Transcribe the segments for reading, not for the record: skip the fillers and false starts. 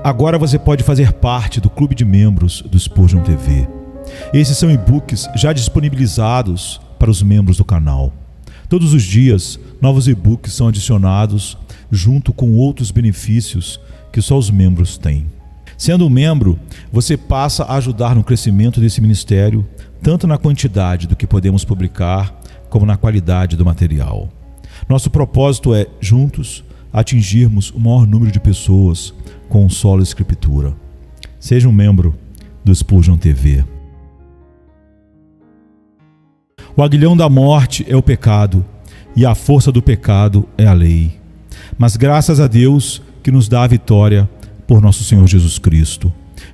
Agora você pode fazer parte do clube de membros do Spurgeon TV. Esses são e-books já disponibilizados para os membros do canal. Todos os dias, novos e-books são adicionados junto com outros benefícios que só os membros têm. Sendo um membro, você passa a ajudar no crescimento desse ministério, tanto na quantidade do que podemos publicar, como na qualidade do material. Nosso propósito é, juntos, atingirmos o maior número de pessoas com solo escritura. Seja um membro do Spurgeon TV. O aguilhão da morte é o pecado, e a força do pecado é a lei. Mas graças a Deus que nos dá a vitória por nosso Senhor Jesus Cristo.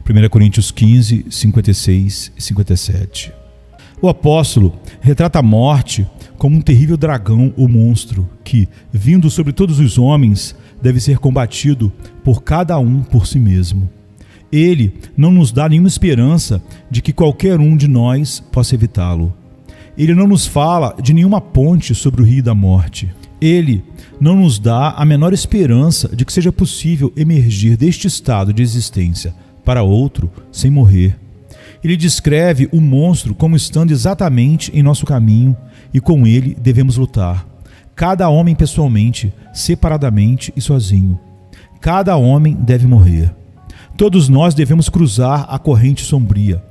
1 Coríntios 15, 56 e 57. O apóstolo retrata a morte como um terrível dragão ou monstro que, vindo sobre todos os homens, deve ser combatido por cada um por si mesmo. Ele não nos dá nenhuma esperança de que qualquer um de nós possa evitá-lo. Ele não nos fala de nenhuma ponte sobre o rio da morte. Ele não nos dá a menor esperança de que seja possível emergir deste estado de existência para outro sem morrer. Ele descreve o monstro como estando exatamente em nosso caminho e com ele devemos lutar. Cada homem pessoalmente, separadamente e sozinho. Cada homem deve morrer. Todos nós devemos cruzar a corrente sombria.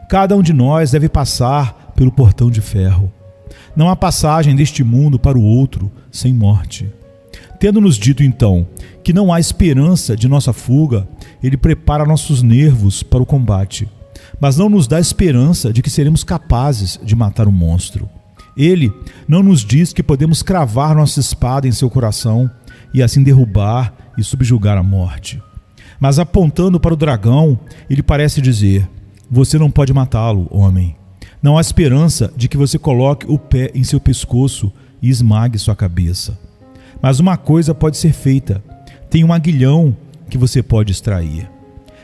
Cada um de nós deve passar pelo portão de ferro. Não há passagem deste mundo para o outro sem morte. Tendo-nos dito então que não há esperança de nossa fuga, ele prepara nossos nervos para o combate, mas não nos dá esperança de que seremos capazes de matar o monstro. Ele não nos diz que podemos cravar nossa espada em seu coração e assim derrubar e subjugar a morte. Mas apontando para o dragão, ele parece dizer: você não pode matá-lo, homem. Não há esperança de que você coloque o pé em seu pescoço e esmague sua cabeça. Mas uma coisa pode ser feita. Tem um aguilhão que você pode extrair.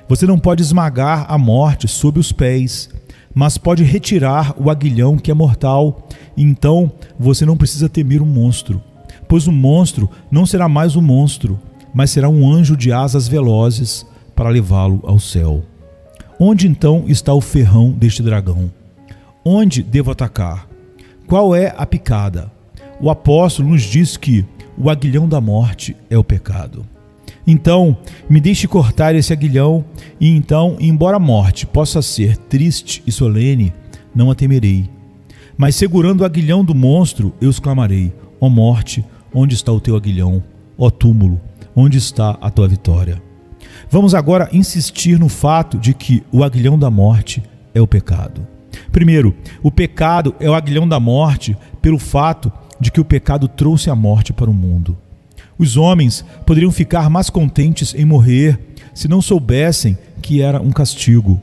Você não pode esmagar a morte sob os pés, mas pode retirar o aguilhão que é mortal, e então você não precisa temer um monstro, pois o monstro não será mais um monstro, mas será um anjo de asas velozes para levá-lo ao céu. Onde então está o ferrão deste dragão? Onde devo atacar? Qual é a picada? O apóstolo nos diz que o aguilhão da morte é o pecado. Então, me deixe cortar esse aguilhão, e então, embora a morte possa ser triste e solene, não a temerei. Mas segurando o aguilhão do monstro, eu exclamarei: ó morte, onde está o teu aguilhão? Ó túmulo, onde está a tua vitória? Vamos agora insistir no fato de que o aguilhão da morte é o pecado. Primeiro, o pecado é o aguilhão da morte pelo fato de que o pecado trouxe a morte para o mundo. Os homens poderiam ficar mais contentes em morrer se não soubessem que era um castigo.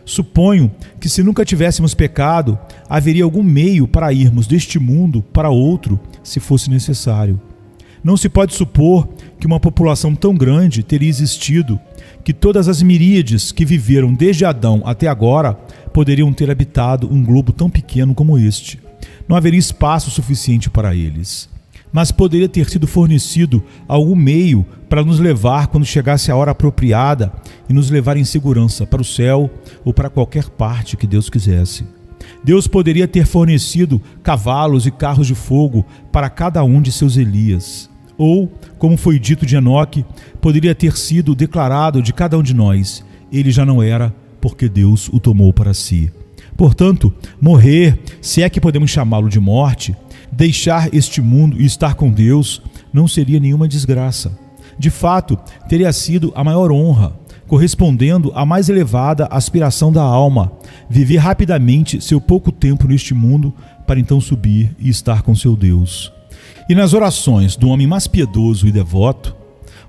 Suponho que se nunca tivéssemos pecado, haveria algum meio para irmos deste mundo para outro, se fosse necessário. Não se pode supor que uma população tão grande teria existido, que todas as miríades que viveram desde Adão até agora poderiam ter habitado um globo tão pequeno como este. Não haveria espaço suficiente para eles. Mas poderia ter sido fornecido algum meio para nos levar quando chegasse a hora apropriada e nos levar em segurança para o céu ou para qualquer parte que Deus quisesse. Deus poderia ter fornecido cavalos e carros de fogo para cada um de seus Elias. Ou, como foi dito de Enoque, poderia ter sido declarado de cada um de nós: ele já não era, porque Deus o tomou para si. Portanto, morrer, se é que podemos chamá-lo de morte, deixar este mundo e estar com Deus, não seria nenhuma desgraça. De fato, teria sido a maior honra, correspondendo à mais elevada aspiração da alma, viver rapidamente seu pouco tempo neste mundo para então subir e estar com seu Deus. E nas orações do homem mais piedoso e devoto,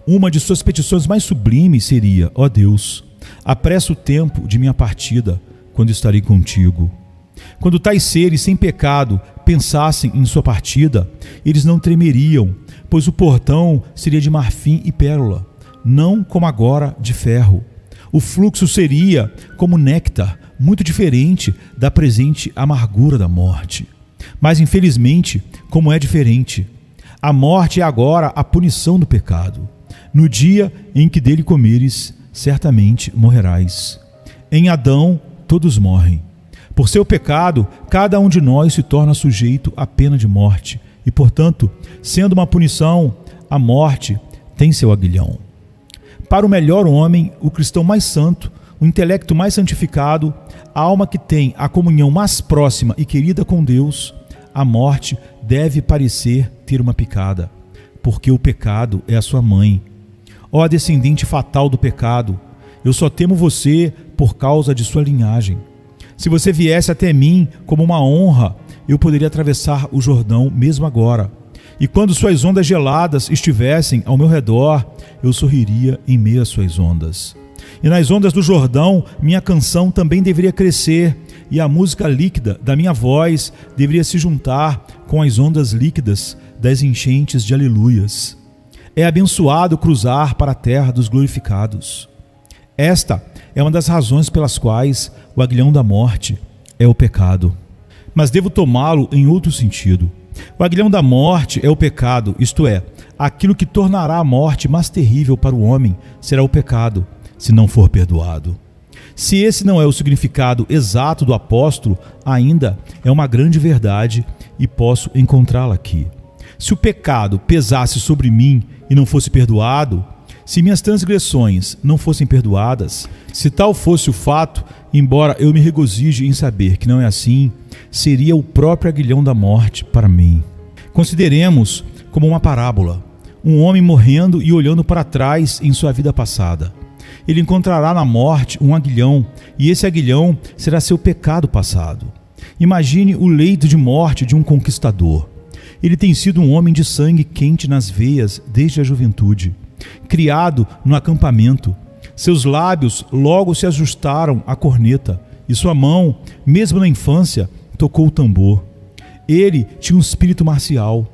uma de suas petições mais sublimes seria: ó Deus, apressa o tempo de minha partida, quando estarei contigo. Quando tais seres sem pecado pensassem em sua partida, eles não tremeriam, pois o portão seria de marfim e pérola, não como agora de ferro. O fluxo seria como néctar, muito diferente da presente amargura da morte. Mas infelizmente, como é diferente, a morte é agora a punição do pecado. No dia em que dele comeres, certamente morrerás. Em Adão, todos morrem. Por seu pecado, cada um de nós se torna sujeito à pena de morte. E, portanto, sendo uma punição, a morte tem seu aguilhão. Para o melhor homem, o cristão mais santo, o intelecto mais santificado, a alma que tem a comunhão mais próxima e querida com Deus, a morte deve parecer ter uma picada, porque o pecado é a sua mãe. Ó descendente fatal do pecado, eu só temo você por causa de sua linhagem. Se você viesse até mim como uma honra, eu poderia atravessar o Jordão mesmo agora. E quando suas ondas geladas estivessem ao meu redor, eu sorriria em meio às suas ondas. E nas ondas do Jordão, minha canção também deveria crescer, e a música líquida da minha voz deveria se juntar com as ondas líquidas das enchentes de aleluias. É abençoado cruzar para a terra dos glorificados. Esta é uma das razões pelas quais o aguilhão da morte é o pecado. Mas devo tomá-lo em outro sentido. O aguilhão da morte é o pecado, isto é, aquilo que tornará a morte mais terrível para o homem será o pecado, se não for perdoado. Se esse não é o significado exato do apóstolo, ainda é uma grande verdade e posso encontrá-la aqui. Se o pecado pesasse sobre mim e não fosse perdoado, se minhas transgressões não fossem perdoadas, se tal fosse o fato, embora eu me regozije em saber que não é assim, seria o próprio aguilhão da morte para mim. Consideremos como uma parábola, um homem morrendo e olhando para trás em sua vida passada. Ele encontrará na morte um aguilhão, e esse aguilhão será seu pecado passado. Imagine o leito de morte de um conquistador. Ele tem sido um homem de sangue quente nas veias desde a juventude. Criado no acampamento, seus lábios logo se ajustaram à corneta, e sua mão, mesmo na infância, tocou o tambor. Ele tinha um espírito marcial.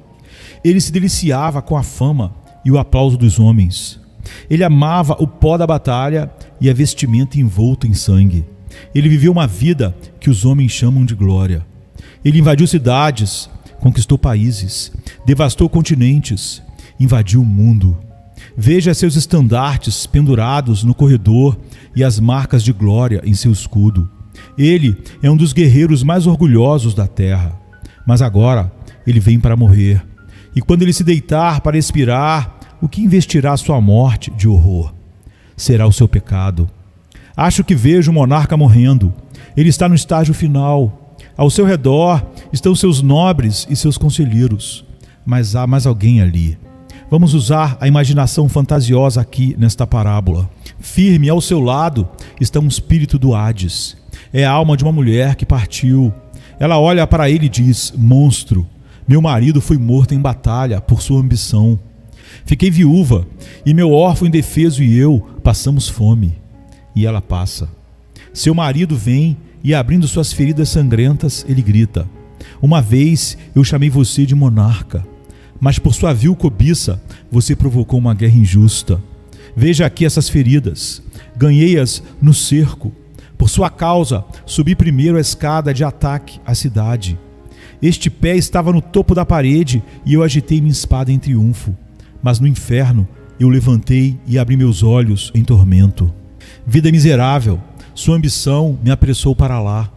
Ele se deliciava com a fama e o aplauso dos homens. Ele amava o pó da batalha e a vestimenta envolta em sangue. Ele viveu uma vida que os homens chamam de glória. Ele invadiu cidades, conquistou países, devastou continentes, invadiu o mundo. Veja seus estandartes pendurados no corredor e as marcas de glória em seu escudo. Ele é um dos guerreiros mais orgulhosos da terra. Mas agora ele vem para morrer. E quando ele se deitar para expirar, o que investirá sua morte de horror? Será o seu pecado. Acho que vejo o monarca morrendo. Ele está no estágio final. Ao seu redor estão seus nobres e seus conselheiros. Mas há mais alguém ali. Vamos usar a imaginação fantasiosa aqui nesta parábola. Firme ao seu lado está um espírito do Hades. É a alma de uma mulher que partiu. Ela olha para ele e diz: monstro, meu marido foi morto em batalha por sua ambição. Fiquei viúva e meu órfão indefeso e eu passamos fome. E ela passa. Seu marido vem e, abrindo suas feridas sangrentas, ele grita: uma vez eu chamei você de monarca, mas por sua vil cobiça você provocou uma guerra injusta. Veja aqui essas feridas, ganhei-as no cerco. Por sua causa subi primeiro a escada de ataque à cidade. Este pé estava no topo da parede e eu agitei minha espada em triunfo. Mas no inferno eu levantei e abri meus olhos em tormento. Vida miserável, sua ambição me apressou para lá.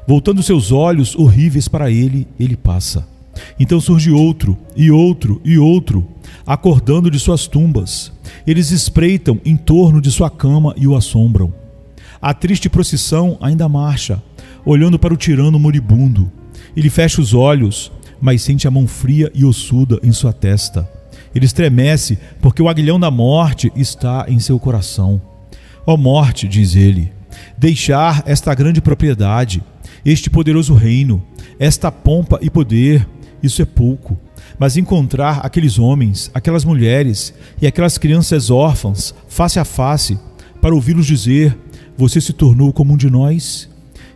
Voltando seus olhos horríveis para ele, ele passa. Então surge outro, e outro, e outro, acordando de suas tumbas. Eles espreitam em torno de sua cama e o assombram. A triste procissão ainda marcha, olhando para o tirano moribundo. Ele fecha os olhos, mas sente a mão fria e ossuda em sua testa. Ele estremece porque o aguilhão da morte está em seu coração. Ó morte, diz ele, deixar esta grande propriedade, este poderoso reino, esta pompa e poder, isso é pouco. Mas encontrar aqueles homens, aquelas mulheres e aquelas crianças órfãs face a face, para ouvi-los dizer: você se tornou como um de nós?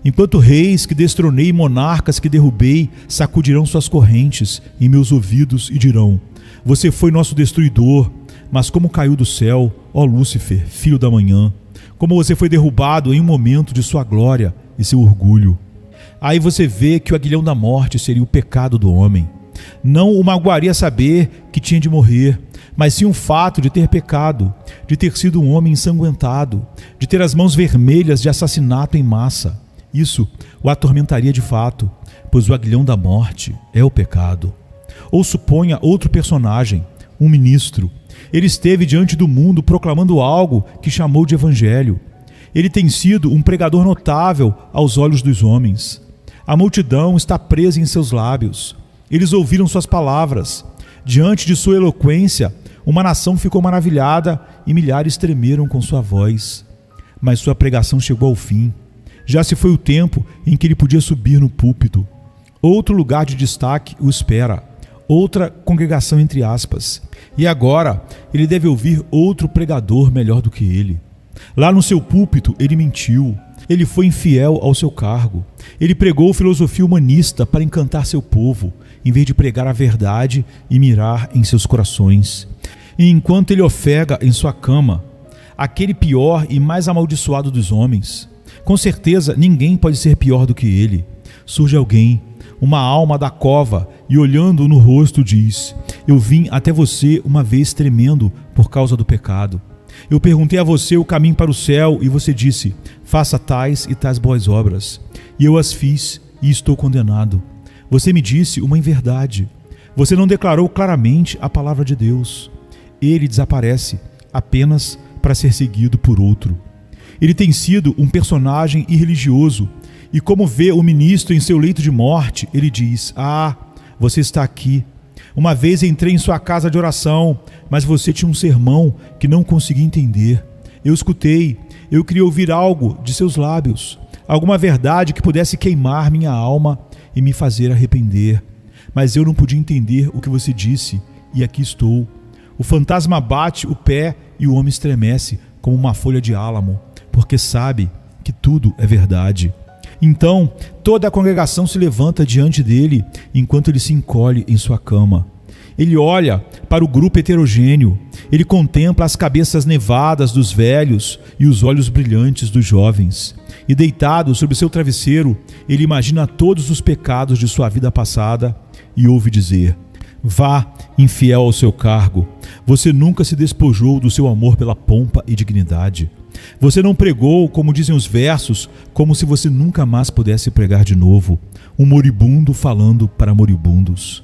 Enquanto reis que destronei e monarcas que derrubei sacudirão suas correntes em meus ouvidos e dirão: você foi nosso destruidor, mas como caiu do céu, ó Lúcifer, filho da manhã, como você foi derrubado em um momento de sua glória e seu orgulho. Aí você vê que o aguilhão da morte seria o pecado do homem. Não o magoaria saber que tinha de morrer, mas sim o fato de ter pecado, de ter sido um homem ensanguentado, de ter as mãos vermelhas de assassinato em massa. Isso o atormentaria de fato, pois o aguilhão da morte é o pecado. Ou suponha outro personagem, um ministro. Ele esteve diante do mundo proclamando algo que chamou de evangelho. Ele tem sido um pregador notável aos olhos dos homens. A multidão está presa em seus lábios. Eles ouviram suas palavras. Diante de sua eloquência, uma nação ficou maravilhada e milhares tremeram com sua voz. Mas sua pregação chegou ao fim. Já se foi o tempo em que ele podia subir no púlpito. Outro lugar de destaque o espera. Outra congregação entre aspas. E agora ele deve ouvir outro pregador melhor do que ele. Lá no seu púlpito ele mentiu. Ele foi infiel ao seu cargo. Ele pregou filosofia humanista para encantar seu povo, em vez de pregar a verdade e mirar em seus corações. E enquanto ele ofega em sua cama, aquele pior e mais amaldiçoado dos homens, com certeza ninguém pode ser pior do que ele, surge alguém, uma alma da cova, e olhando-o no rosto diz: eu vim até você uma vez tremendo por causa do pecado. Eu perguntei a você o caminho para o céu e você disse: faça tais e tais boas obras. E eu as fiz e estou condenado. Você me disse uma inverdade. Você não declarou claramente a palavra de Deus. Ele desaparece apenas para ser seguido por outro. Ele tem sido um personagem irreligioso e, como vê o ministro em seu leito de morte, ele diz: ah, você está aqui. Uma vez entrei em sua casa de oração, mas você tinha um sermão que não consegui entender. Eu escutei, eu queria ouvir algo de seus lábios, alguma verdade que pudesse queimar minha alma e me fazer arrepender. Mas eu não podia entender o que você disse, e aqui estou. O fantasma bate o pé e o homem estremece como uma folha de álamo, porque sabe que tudo é verdade. Então, toda a congregação se levanta diante dele enquanto ele se encolhe em sua cama. Ele olha para o grupo heterogêneo, ele contempla as cabeças nevadas dos velhos e os olhos brilhantes dos jovens. E deitado sobre seu travesseiro, ele imagina todos os pecados de sua vida passada e ouve dizer: vá, infiel ao seu cargo, você nunca se despojou do seu amor pela pompa e dignidade. Você não pregou, como dizem os versos, como se você nunca mais pudesse pregar de novo, um moribundo falando para moribundos.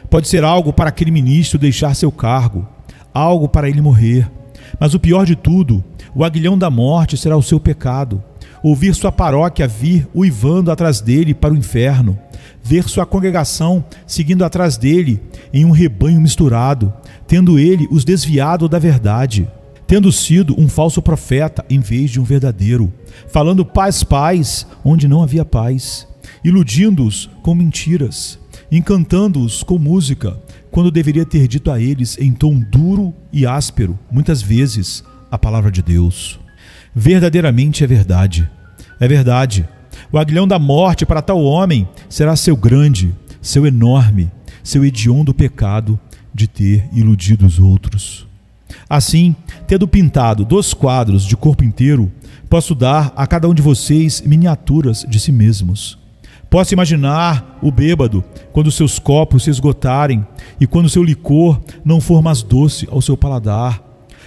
Pode ser algo para aquele ministro deixar seu cargo, algo para ele morrer. Mas o pior de tudo, o aguilhão da morte será o seu pecado. Ouvir sua paróquia vir uivando atrás dele para o inferno, ver sua congregação seguindo atrás dele em um rebanho misturado, tendo ele os desviado da verdade, tendo sido um falso profeta em vez de um verdadeiro, falando paz, paz, onde não havia paz, iludindo-os com mentiras, encantando-os com música, quando deveria ter dito a eles em tom duro e áspero, muitas vezes, a palavra de Deus. Verdadeiramente é verdade. É verdade. O aguilhão da morte para tal homem será seu grande, seu enorme, seu hediondo pecado de ter iludido os outros. Assim, tendo pintado 2 quadros de corpo inteiro, posso dar a cada um de vocês miniaturas de si mesmos. Posso imaginar o bêbado quando seus copos se esgotarem e quando seu licor não for mais doce ao seu paladar,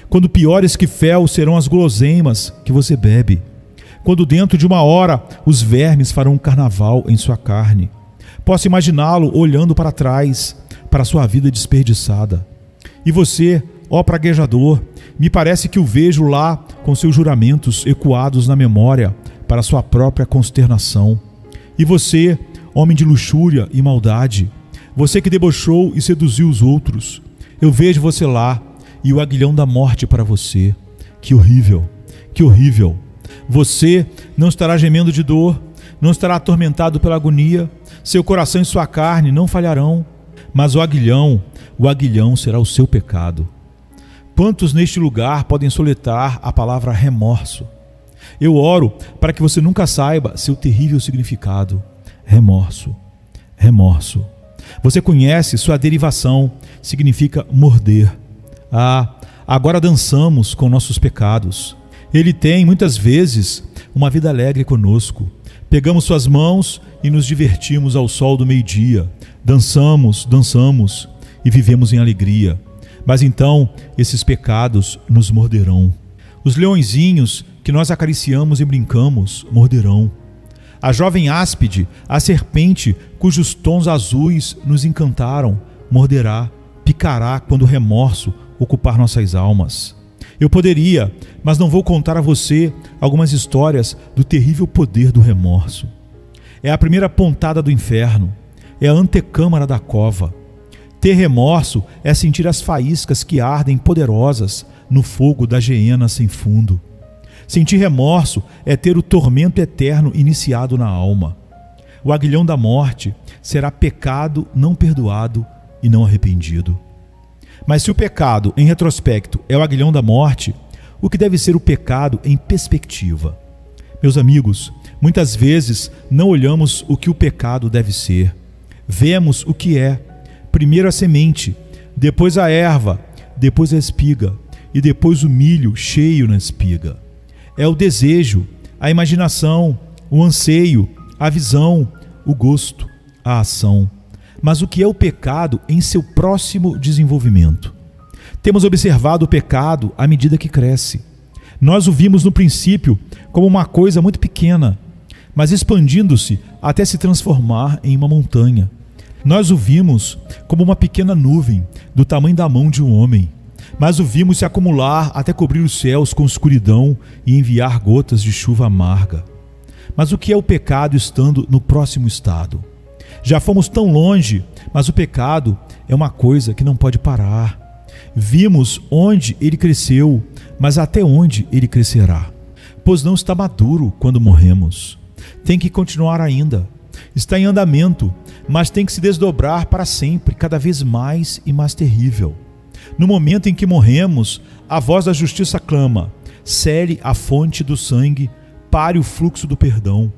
quando piores que fel serão as guloseimas que você bebe, quando dentro de 1 hora os vermes farão um carnaval em sua carne. Posso imaginá-lo olhando para trás, para sua vida desperdiçada. E você, ó praguejador, me parece que o vejo lá com seus juramentos ecoados na memória para sua própria consternação. E você, homem de luxúria e maldade, você que debochou e seduziu os outros, eu vejo você lá e o aguilhão da morte para você. Que horrível, que horrível. Você não estará gemendo de dor, não estará atormentado pela agonia, seu coração e sua carne não falharão, mas o aguilhão será o seu pecado. Quantos neste lugar podem soletrar a palavra remorso? Eu oro para que você nunca saiba seu terrível significado. Remorso, remorso. Você conhece sua derivação, significa morder. Agora dançamos com nossos pecados. Ele tem, muitas vezes, uma vida alegre conosco. Pegamos suas mãos e nos divertimos ao sol do meio-dia. Dançamos, dançamos e vivemos em alegria. Mas então esses pecados nos morderão. Os leõezinhos que nós acariciamos e brincamos morderão. A jovem áspide, a serpente cujos tons azuis nos encantaram, morderá, picará quando o remorso ocupar nossas almas. Eu poderia, mas não vou contar a você algumas histórias do terrível poder do remorso. É a primeira pontada do inferno, é a antecâmara da cova. Ter remorso é sentir as faíscas que ardem poderosas no fogo da geena sem fundo. Sentir remorso é ter o tormento eterno iniciado na alma. O aguilhão da morte será pecado não perdoado e não arrependido. Mas se o pecado, em retrospecto, é o aguilhão da morte, o que deve ser o pecado em perspectiva? Meus amigos, muitas vezes não olhamos o que o pecado deve ser. Vemos o que é. Primeiro a semente, depois a erva, depois a espiga e depois o milho cheio na espiga. É o desejo, a imaginação, o anseio, a visão, o gosto, a ação. Mas o que é o pecado em seu próximo desenvolvimento? Temos observado o pecado à medida que cresce. Nós o vimos no princípio como uma coisa muito pequena, mas expandindo-se até se transformar em uma montanha. Nós o vimos como uma pequena nuvem do tamanho da mão de um homem, mas o vimos se acumular até cobrir os céus com escuridão e enviar gotas de chuva amarga. Mas o que é o pecado estando no próximo estado? Já fomos tão longe, mas o pecado é uma coisa que não pode parar. Vimos onde ele cresceu, mas até onde ele crescerá. Pois não está maduro quando morremos. Tem que continuar ainda. Está em andamento, mas tem que se desdobrar para sempre, cada vez mais e mais terrível. No momento em que morremos, a voz da justiça clama: cele a fonte do sangue, pare o fluxo do perdão.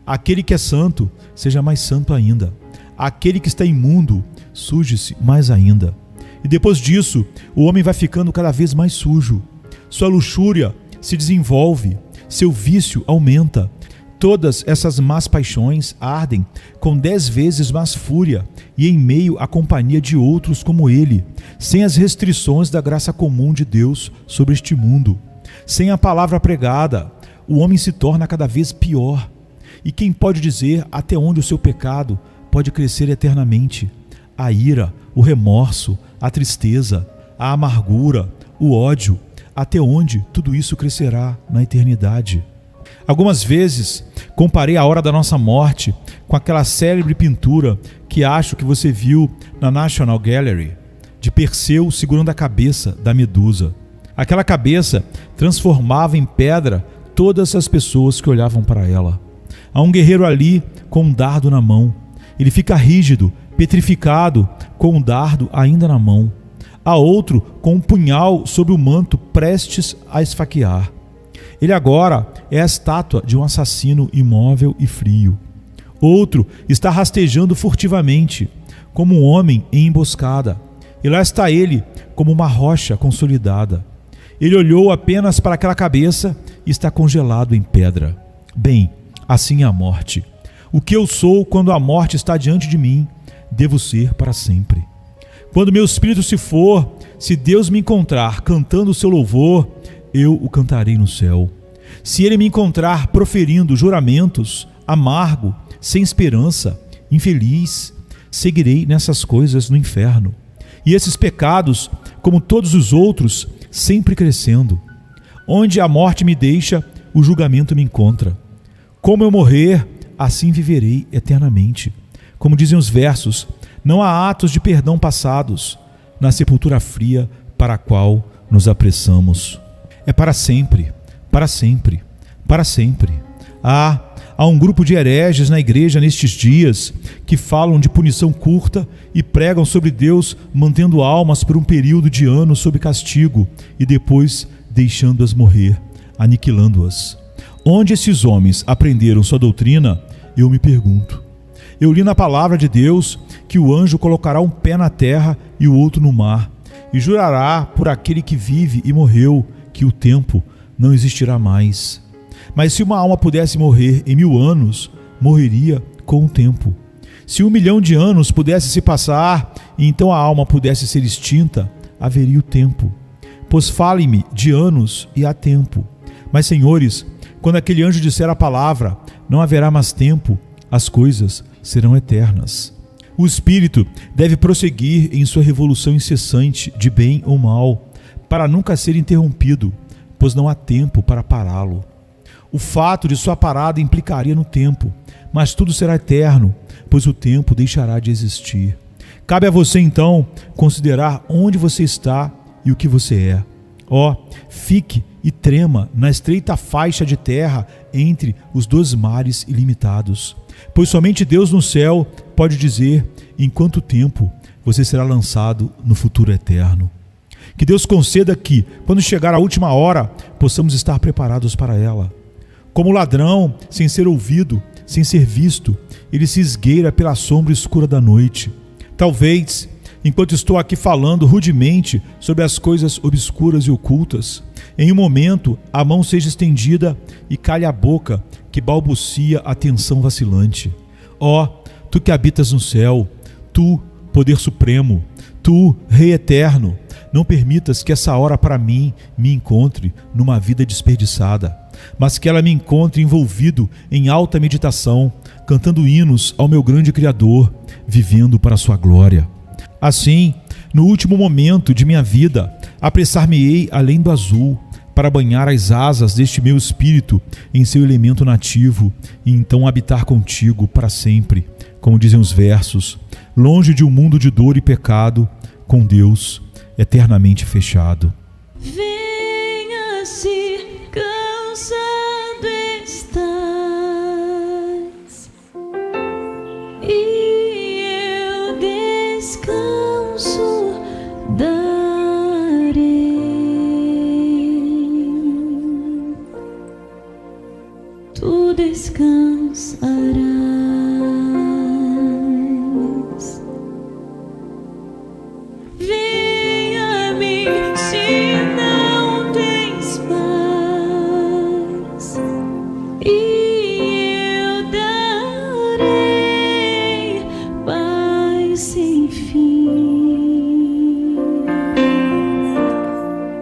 Aquele que é santo, seja mais santo ainda. Aquele que está imundo, suje-se mais ainda. E depois disso, o homem vai ficando cada vez mais sujo. Sua luxúria se desenvolve, seu vício aumenta. Todas essas más paixões ardem com 10 vezes mais fúria e em meio à companhia de outros como ele, sem as restrições da graça comum de Deus sobre este mundo. Sem a palavra pregada, o homem se torna cada vez pior. E quem pode dizer até onde o seu pecado pode crescer eternamente? A ira, o remorso, a tristeza, a amargura, o ódio, até onde tudo isso crescerá na eternidade? Algumas vezes comparei a hora da nossa morte com aquela célebre pintura que acho que você viu na National Gallery, de Perseu segurando a cabeça da Medusa. Aquela cabeça transformava em pedra todas as pessoas que olhavam para ela. Há um guerreiro ali com um dardo na mão. Ele fica rígido, petrificado, com o dardo ainda na mão. Há outro com um punhal sobre o manto prestes a esfaquear. Ele agora é a estátua de um assassino imóvel e frio. Outro está rastejando furtivamente, como um homem em emboscada. E lá está ele, como uma rocha consolidada. Ele olhou apenas para aquela cabeça e está congelado em pedra. Bem, assim é a morte. O que eu sou quando a morte está diante de mim, devo ser para sempre. Quando meu espírito se for, se Deus me encontrar cantando o seu louvor, eu o cantarei no céu. Se ele me encontrar proferindo juramentos, amargo, sem esperança, infeliz, seguirei nessas coisas no inferno. E esses pecados, como todos os outros, sempre crescendo. Onde a morte me deixa, o julgamento me encontra. Como eu morrer, assim viverei eternamente. Como dizem os versos, não há atos de perdão passados na sepultura fria para a qual nos apressamos. É para sempre, para sempre, para sempre. Há um grupo de hereges na igreja nestes dias que falam de punição curta e pregam sobre Deus mantendo almas por um período de anos sob castigo e depois deixando-as morrer, aniquilando-as. Onde esses homens aprenderam sua doutrina, eu me pergunto. Eu li na palavra de Deus que o anjo colocará um pé na terra e o outro no mar, e jurará por aquele que vive e morreu que o tempo não existirá mais. Mas se uma alma pudesse morrer em 1000 anos, morreria com o tempo. Se 1 milhão de anos pudesse se passar e então a alma pudesse ser extinta, haveria o tempo. Pois fale-me de anos e há tempo. Mas, senhores, quando aquele anjo disser a palavra, não haverá mais tempo, as coisas serão eternas. O espírito deve prosseguir em sua revolução incessante de bem ou mal, para nunca ser interrompido, pois não há tempo para pará-lo. O fato de sua parada implicaria no tempo, mas tudo será eterno, pois o tempo deixará de existir. Cabe a você, então, considerar onde você está e o que você é. Fique e trema na estreita faixa de terra entre os dois mares ilimitados, pois somente Deus no céu pode dizer em quanto tempo você será lançado no futuro eterno. Que Deus conceda que, quando chegar a última hora, possamos estar preparados para ela. Como ladrão, sem ser ouvido, sem ser visto, ele se esgueira pela sombra escura da noite. Talvez, enquanto estou aqui falando rudemente sobre as coisas obscuras e ocultas, em um momento a mão seja estendida e calhe a boca que balbucia a tensão vacilante. Tu que habitas no céu, tu, poder supremo, tu, Rei eterno, não permitas que essa hora para mim me encontre numa vida desperdiçada, mas que ela me encontre envolvido em alta meditação, cantando hinos ao meu grande Criador, vivendo para a sua glória. Assim, no último momento de minha vida, apressar-me-ei além do azul, para banhar as asas deste meu espírito em seu elemento nativo e então habitar contigo para sempre, como dizem os versos, longe de um mundo de dor e pecado, com Deus eternamente fechado. Venha se cansado estás, e eu descanso darei. Tu descansarás. Venha-me se não tens paz, e eu darei paz sem fim.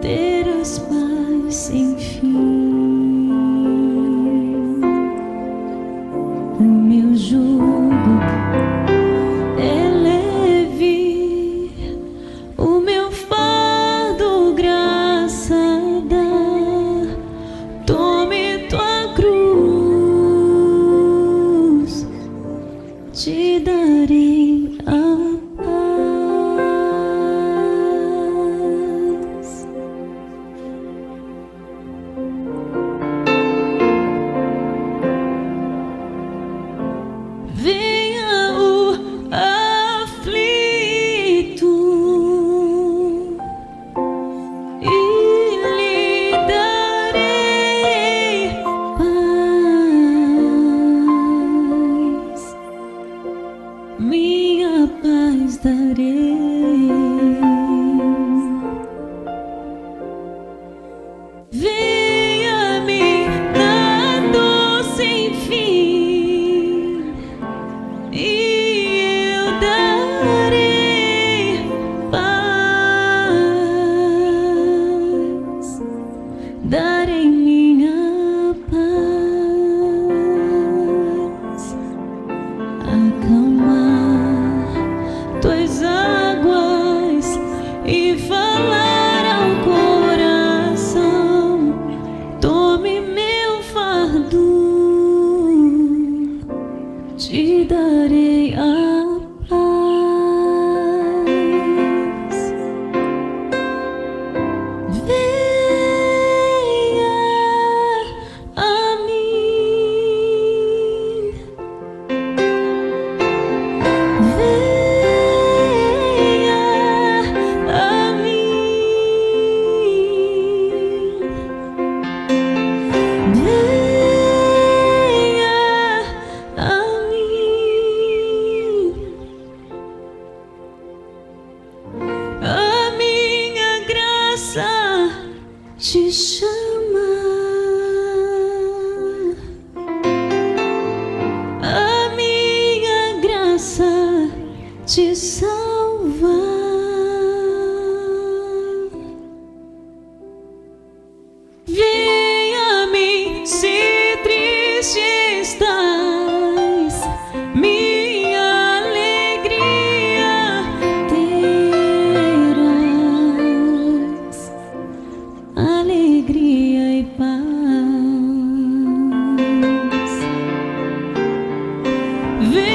Terás paz sem fim. O meu jugo é leve, o meu fardo graça dá. Tome tua cruz, te darei a paz. Venha o aflito e lhe darei paz, minha paz darei. Venha-me na dor sem fim, e eu darei paz, darei minha paz. Acalmar tuas águas e falar ao coração. Tome meu fardo, te darei a paz. Venha a mim, venha a mim, venha a mim. vida.